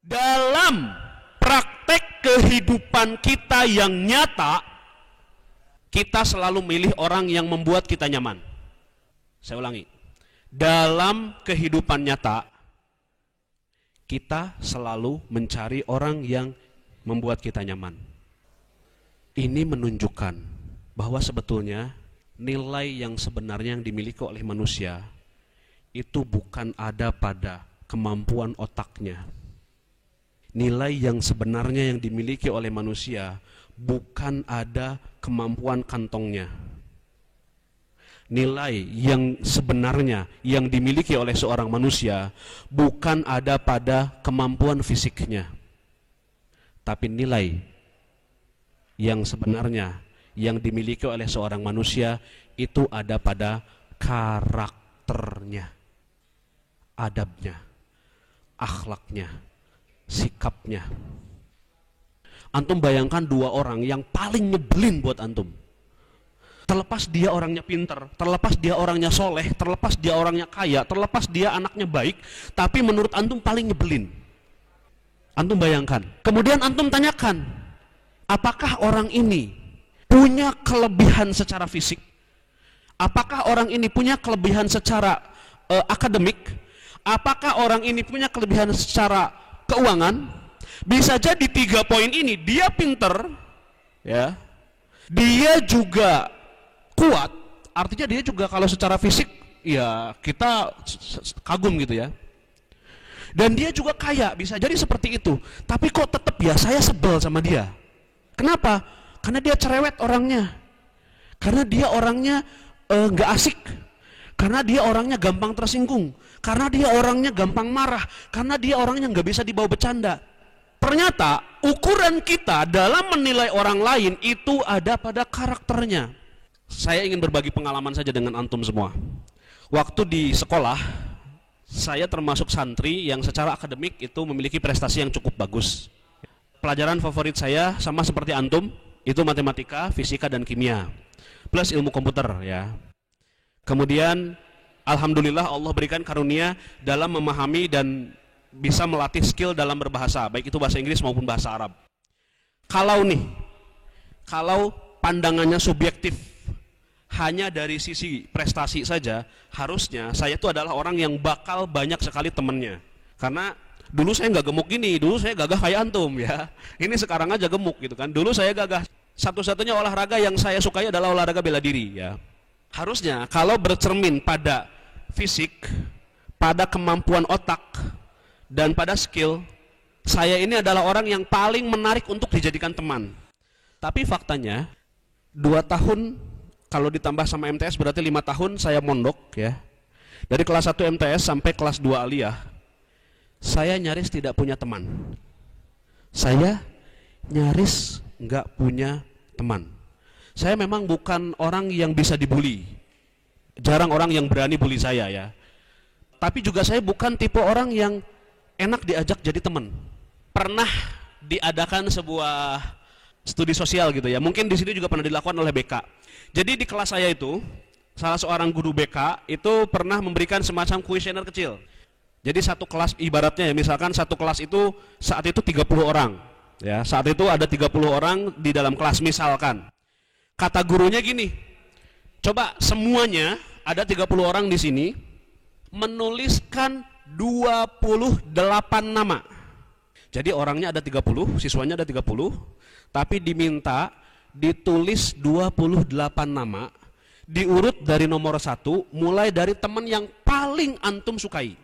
Dalam praktek kehidupan kita yang nyata, kita selalu milih orang yang membuat kita nyaman. Saya ulangi. Dalam kehidupan nyata, kita selalu mencari orang yang membuat kita nyaman. Ini menunjukkan bahwa sebetulnya nilai yang sebenarnya yang dimiliki oleh manusia itu bukan ada pada kemampuan otaknya. Nilai yang sebenarnya yang dimiliki oleh manusia bukan ada kemampuan kantongnya. Nilai yang sebenarnya yang dimiliki oleh seorang manusia bukan ada pada kemampuan fisiknya. Tapi nilai yang sebenarnya yang dimiliki oleh seorang manusia itu ada pada karakternya, adabnya, akhlaknya, sikapnya. Antum bayangkan dua orang yang paling nyebelin buat antum. Terlepas dia orangnya pinter, terlepas dia orangnya soleh, terlepas dia orangnya kaya, terlepas dia anaknya baik, tapi menurut antum paling nyebelin. Antum bayangkan. Kemudian antum tanyakan, apakah orang ini punya kelebihan secara fisik? Apakah orang ini punya kelebihan secara akademik? Apakah orang ini punya kelebihan secara keuangan? Bisa jadi 3 poin ini dia pinter, ya, dia juga kuat, artinya dia juga kalau secara fisik ya kita kagum gitu ya. Dan dia juga kaya, bisa jadi seperti itu. Tapi kok tetap ya saya sebel sama dia. Kenapa? Karena dia cerewet orangnya. Karena dia orangnya nggak asik. Karena dia orangnya gampang tersinggung. Karena dia orangnya gampang marah. Karena dia orangnya nggak bisa dibawa bercanda. Ternyata ukuran kita dalam menilai orang lain itu ada pada karakternya. Saya ingin berbagi pengalaman saja dengan antum semua. Waktu di sekolah, saya termasuk santri yang secara akademik itu memiliki prestasi yang cukup bagus. Pelajaran favorit saya sama seperti antum, itu matematika, fisika, dan kimia. Plus ilmu komputer ya. Kemudian alhamdulillah Allah berikan karunia dalam memahami dan bisa melatih skill dalam berbahasa, baik itu bahasa Inggris maupun bahasa Arab. Kalau pandangannya subjektif, hanya dari sisi prestasi saja, harusnya saya itu adalah orang yang bakal banyak sekali temennya. Karena dulu saya nggak gemuk gini, dulu saya gagah kayak antum ya. Ini sekarang aja gemuk gitu kan. Dulu saya gagah. Satu-satunya olahraga yang saya sukai adalah olahraga bela diri ya. Harusnya kalau bercermin pada fisik, pada kemampuan otak, dan pada skill, saya ini adalah orang yang paling menarik untuk dijadikan teman. Tapi faktanya 2 tahun kalau ditambah sama MTS berarti 5 tahun saya mondok ya. Dari kelas 1 MTS sampai kelas 2 aliyah, saya nyaris tidak punya teman. Saya nyaris nggak punya teman. Saya memang bukan orang yang bisa dibully. Jarang orang yang berani bully saya ya. Tapi juga saya bukan tipe orang yang enak diajak jadi teman. Pernah diadakan sebuah studi sosial gitu ya. Mungkin di sini juga pernah dilakukan oleh BK. Jadi di kelas saya itu, salah seorang guru BK itu pernah memberikan semacam kuesioner kecil. Jadi satu kelas ibaratnya ya, misalkan satu kelas itu saat itu 30 orang. Ya, saat itu ada 30 orang di dalam kelas misalkan. Kata gurunya gini, coba semuanya ada 30 orang di sini menuliskan 28 nama. Jadi orangnya ada 30, siswanya ada 30, tapi diminta ditulis 28 nama, diurut dari nomor 1, mulai dari teman yang paling antum sukai.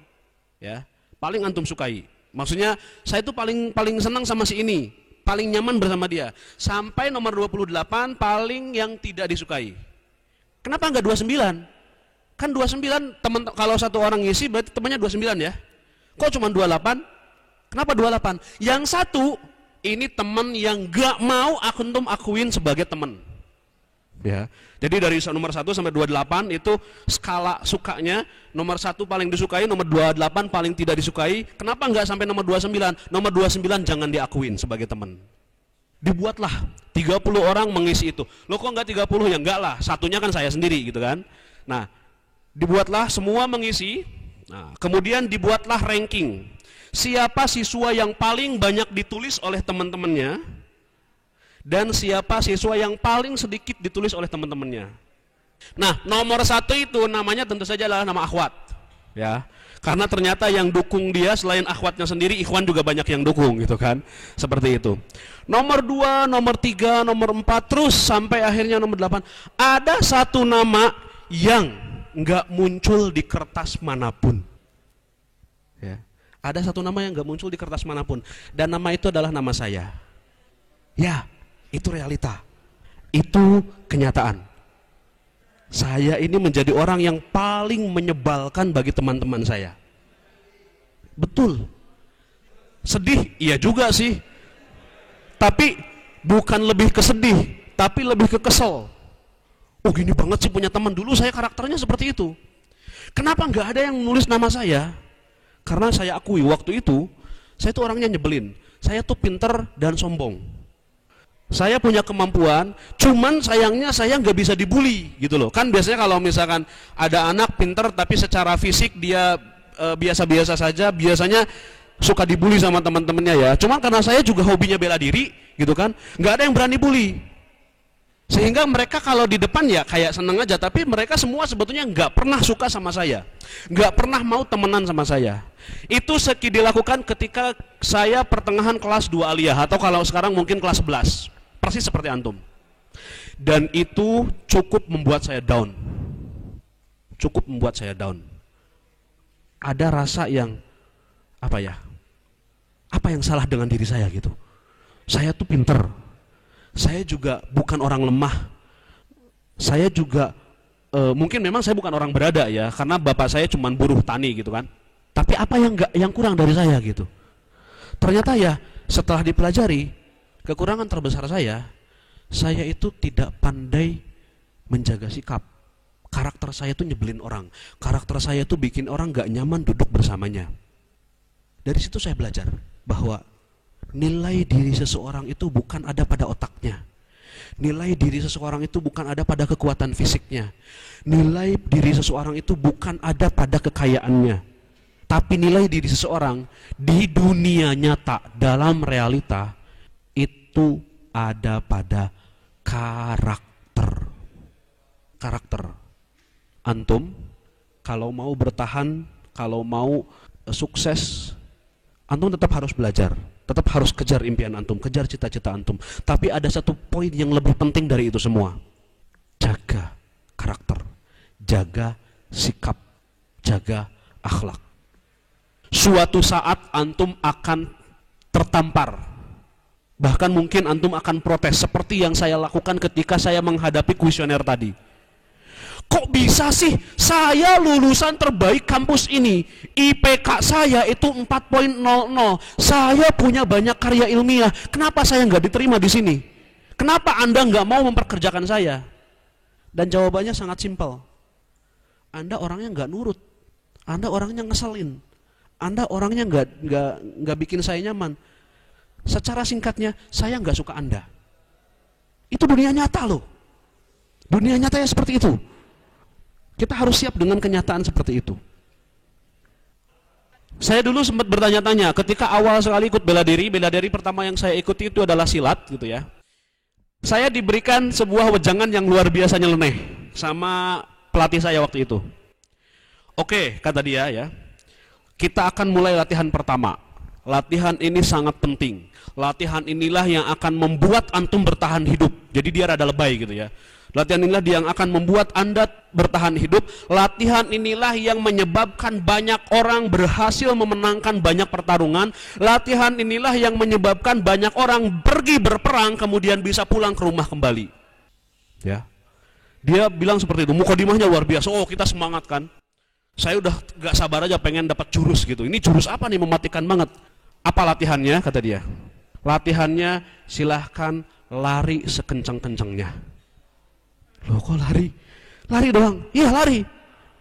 Ya, paling antum sukai. Maksudnya saya itu paling senang sama si ini, paling nyaman bersama dia. Sampai nomor 28 paling yang tidak disukai. Kenapa enggak 29? Kan 29 teman, kalau satu orang ngisi berarti temannya 29 ya. Kok cuma 28? Kenapa 28? Yang satu ini teman yang gak mau antum akuin sebagai teman. Ya. Jadi dari nomor 1 sampai 28 itu skala sukanya, nomor 1 paling disukai, nomor 28 paling tidak disukai. Kenapa enggak sampai nomor 29? Nomor 29 jangan diakuin sebagai teman. Dibuatlah 30 orang mengisi itu. Loh kok enggak 30? Ya enggak lah, satunya kan saya sendiri gitu kan. Nah, dibuatlah semua mengisi. Nah, kemudian dibuatlah ranking. siapa siswa yang paling banyak ditulis oleh teman-temannya, dan siapa siswa yang paling sedikit ditulis oleh teman-temannya. Nah, nomor 1 itu namanya tentu saja adalah nama akhwat, ya. Karena ternyata yang dukung dia selain akhwatnya sendiri, ikhwan juga banyak yang dukung, gitu kan. Seperti itu. Nomor 2, nomor 3, nomor 4, terus sampai akhirnya nomor 8. Ada satu nama yang nggak muncul di kertas manapun. Ya. Ada satu nama yang nggak muncul di kertas manapun, dan nama itu adalah nama saya. Ya, itu realita, itu kenyataan. Saya ini menjadi orang yang paling menyebalkan bagi teman-teman saya. Betul. Sedih, iya juga sih. Tapi bukan lebih ke sedih, tapi lebih ke kesel. Oh, gini banget sih punya teman, dulu saya karakternya seperti itu. Kenapa nggak ada yang nulis nama saya? Karena saya akui waktu itu, saya tuh orangnya nyebelin. Saya tuh pinter dan sombong. Saya punya kemampuan, cuman sayangnya saya nggak bisa dibully, gitu loh. Kan biasanya kalau misalkan ada anak pinter tapi secara fisik dia biasa-biasa saja, biasanya suka dibully sama teman-temannya ya. Cuman karena saya juga hobinya bela diri, gitu kan, nggak ada yang berani bully. Sehingga mereka kalau di depan ya kayak seneng aja, tapi mereka semua sebetulnya nggak pernah suka sama saya, nggak pernah mau temenan sama saya. Itu dilakukan ketika saya pertengahan kelas 2 aliyah, atau kalau sekarang mungkin kelas 11, persis seperti antum. Dan itu cukup membuat saya down, cukup membuat saya down. Ada rasa yang apa yang salah dengan diri saya gitu. Saya tuh pinter, saya juga bukan orang lemah, saya juga mungkin memang saya bukan orang berada ya, karena bapak saya cuma buruh tani gitu kan. Tapi apa yang kurang dari saya gitu. Ternyata ya setelah dipelajari, kekurangan terbesar saya itu tidak pandai menjaga sikap. Karakter saya itu nyebelin orang, karakter saya itu bikin orang gak nyaman duduk bersamanya. Dari situ saya belajar bahwa nilai diri seseorang itu bukan ada pada otaknya. Nilai diri seseorang itu bukan ada pada kekuatan fisiknya. Nilai diri seseorang itu bukan ada pada kekayaannya. Tapi nilai diri seseorang di dunia nyata, dalam realita, itu ada pada karakter. Karakter. Antum, kalau mau bertahan, kalau mau sukses, antum tetap harus belajar. Tetap harus kejar impian antum, kejar cita-cita antum. Tapi ada satu poin yang lebih penting dari itu semua. Jaga karakter, jaga sikap, jaga akhlak. Suatu saat antum akan tertampar. Bahkan mungkin antum akan protes seperti yang saya lakukan ketika saya menghadapi kuesioner tadi. Kok bisa sih saya lulusan terbaik kampus ini, IPK saya itu 4.00, saya punya banyak karya ilmiah, kenapa saya nggak diterima di sini? Kenapa Anda nggak mau memperkerjakan saya? Dan jawabannya sangat simpel. Anda orangnya nggak nurut, Anda orangnya ngeselin, Anda orangnya nggak bikin saya nyaman. Secara singkatnya, saya nggak suka Anda. Itu dunia nyata loh. Dunia nyatanya seperti itu. Kita harus siap dengan kenyataan seperti itu. Saya dulu sempat bertanya-tanya ketika awal sekali ikut bela diri pertama yang saya ikuti itu adalah silat gitu ya. Saya diberikan sebuah wejangan yang luar biasa nyeleneh sama pelatih saya waktu itu. Oke, kata dia ya, kita akan mulai latihan pertama. Latihan ini sangat penting. Latihan inilah yang akan membuat antum bertahan hidup. Jadi dia rada lebay gitu ya. Latihan inilah yang akan membuat Anda bertahan hidup. Latihan inilah yang menyebabkan banyak orang berhasil memenangkan banyak pertarungan. Latihan inilah yang menyebabkan banyak orang pergi berperang kemudian bisa pulang ke rumah kembali. Ya. Dia bilang seperti itu, mukadimahnya luar biasa. Oh, kita semangat kan. Saya udah gak sabar aja pengen dapat jurus gitu. Ini jurus apa nih, mematikan banget. Apa latihannya, kata dia? Latihannya silahkan lari sekencang-kencangnya. Loh kok lari? Lari doang? Iya lari.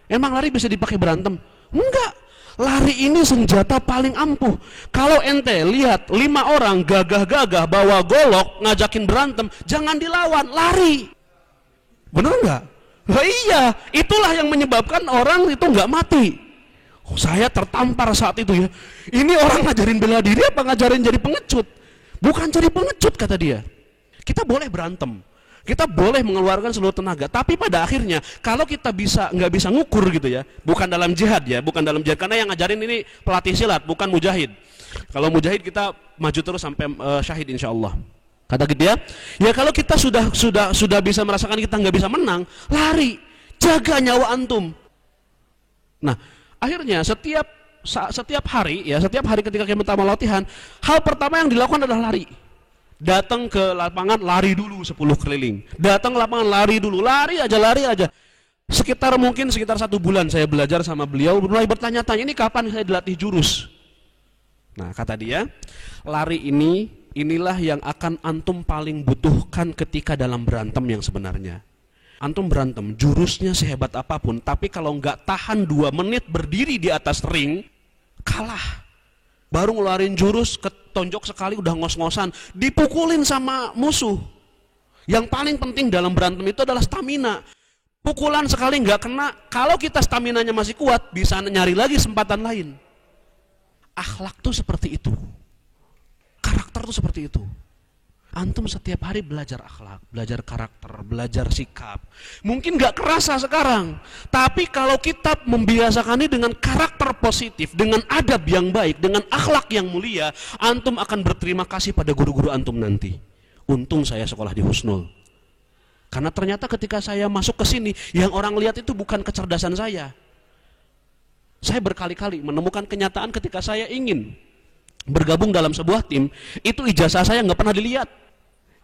Emang lari bisa dipakai berantem? Enggak. Lari ini senjata paling ampuh. Kalau ente lihat 5 orang gagah-gagah bawa golok ngajakin berantem, jangan dilawan, lari. Bener enggak? Nah, iya, itulah yang menyebabkan orang itu enggak mati. Saya tertampar saat itu ya. Ini orang ngajarin bela diri apa ngajarin jadi pengecut? Bukan jadi pengecut kata dia. Kita boleh berantem, kita boleh mengeluarkan seluruh tenaga, tapi pada akhirnya kalau kita nggak bisa ngukur gitu ya, bukan dalam jihad ya, bukan dalam jihad, karena yang ngajarin ini pelatih silat, bukan mujahid. Kalau mujahid kita maju terus sampai syahid insya Allah. Kata gitu ya. Ya kalau kita sudah bisa merasakan kita nggak bisa menang, lari, jaga nyawa antum. Nah, akhirnya setiap hari ketika kita mau latihan, hal pertama yang dilakukan adalah lari. Datang ke lapangan, lari dulu 10 keliling. Datang ke lapangan, lari dulu, lari aja. Sekitar 1 bulan saya belajar sama beliau, mulai bertanya-tanya, ini kapan saya dilatih jurus? Nah, kata dia, lari inilah yang akan antum paling butuhkan ketika dalam berantem yang sebenarnya. Antum berantem, jurusnya sehebat apapun, tapi kalau nggak tahan 2 menit berdiri di atas ring, kalah. Baru ngeluarin jurus, ketonjok sekali udah ngos-ngosan, dipukulin sama musuh. Yang paling penting dalam berantem itu adalah stamina. Pukulan sekali nggak kena, kalau kita staminanya masih kuat, bisa nyari lagi kesempatan lain. Akhlak tuh seperti itu. Karakter tuh seperti itu. Antum setiap hari belajar akhlak, belajar karakter, belajar sikap. Mungkin gak kerasa sekarang, tapi kalau kita membiasakan ini dengan karakter positif, dengan adab yang baik, dengan akhlak yang mulia, antum akan berterima kasih pada guru-guru antum nanti. Untung saya sekolah di Husnul. Karena ternyata ketika saya masuk ke sini, yang orang lihat itu bukan kecerdasan saya. Saya berkali-kali menemukan kenyataan ketika saya ingin bergabung dalam sebuah tim, itu ijazah saya nggak pernah dilihat.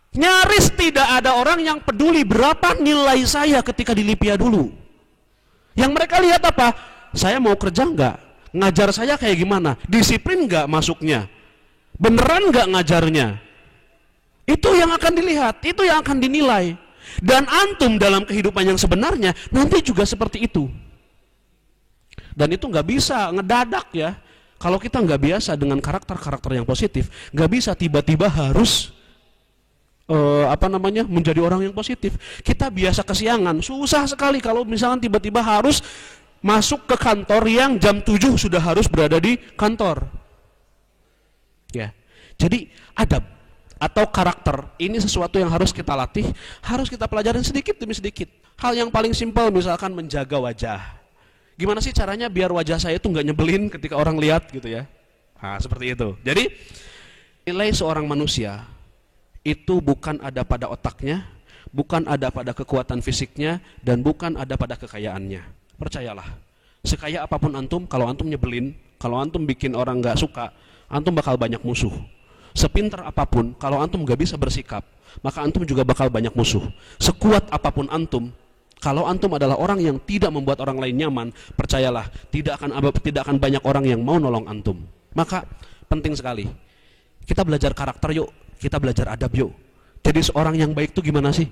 Nyaris tidak ada orang yang peduli berapa nilai saya ketika di Lipia dulu. Yang mereka lihat apa? Saya mau kerja nggak? Ngajar saya kayak gimana? Disiplin nggak masuknya? Beneran nggak ngajarnya? Itu yang akan dilihat, itu yang akan dinilai. Dan antum dalam kehidupan yang sebenarnya nanti juga seperti itu. Dan itu nggak bisa ngedadak ya. Kalau kita nggak biasa dengan karakter-karakter yang positif, nggak bisa tiba-tiba harus menjadi orang yang positif. Kita biasa kesiangan, susah sekali kalau misalkan tiba-tiba harus masuk ke kantor yang jam 7 sudah harus berada di kantor. Ya. Jadi adab atau karakter ini sesuatu yang harus kita latih, harus kita pelajarin sedikit demi sedikit. Hal yang paling simpel misalkan menjaga wajah. Gimana sih caranya biar wajah saya itu nggak nyebelin ketika orang lihat gitu ya? Nah, seperti itu. Jadi nilai seorang manusia itu bukan ada pada otaknya, bukan ada pada kekuatan fisiknya, dan bukan ada pada kekayaannya. Percayalah, sekaya apapun antum, kalau antum nyebelin, kalau antum bikin orang nggak suka, antum bakal banyak musuh. Sepintar apapun, kalau antum nggak bisa bersikap, maka antum juga bakal banyak musuh. Sekuat apapun antum, kalau antum adalah orang yang tidak membuat orang lain nyaman, percayalah, tidak akan banyak orang yang mau nolong antum. Maka penting sekali, kita belajar karakter yuk, kita belajar adab yuk. Jadi seorang yang baik itu gimana sih?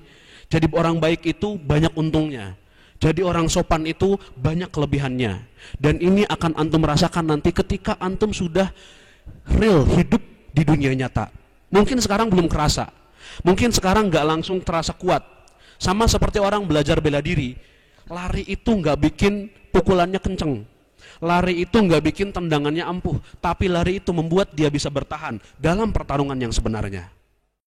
Jadi orang baik itu banyak untungnya. Jadi orang sopan itu banyak kelebihannya. Dan ini akan antum rasakan nanti ketika antum sudah real hidup di dunia nyata. Mungkin sekarang belum kerasa, mungkin sekarang nggak langsung terasa kuat. Sama seperti orang belajar bela diri, lari itu nggak bikin pukulannya kenceng, lari itu nggak bikin tendangannya ampuh, tapi lari itu membuat dia bisa bertahan dalam pertarungan yang sebenarnya.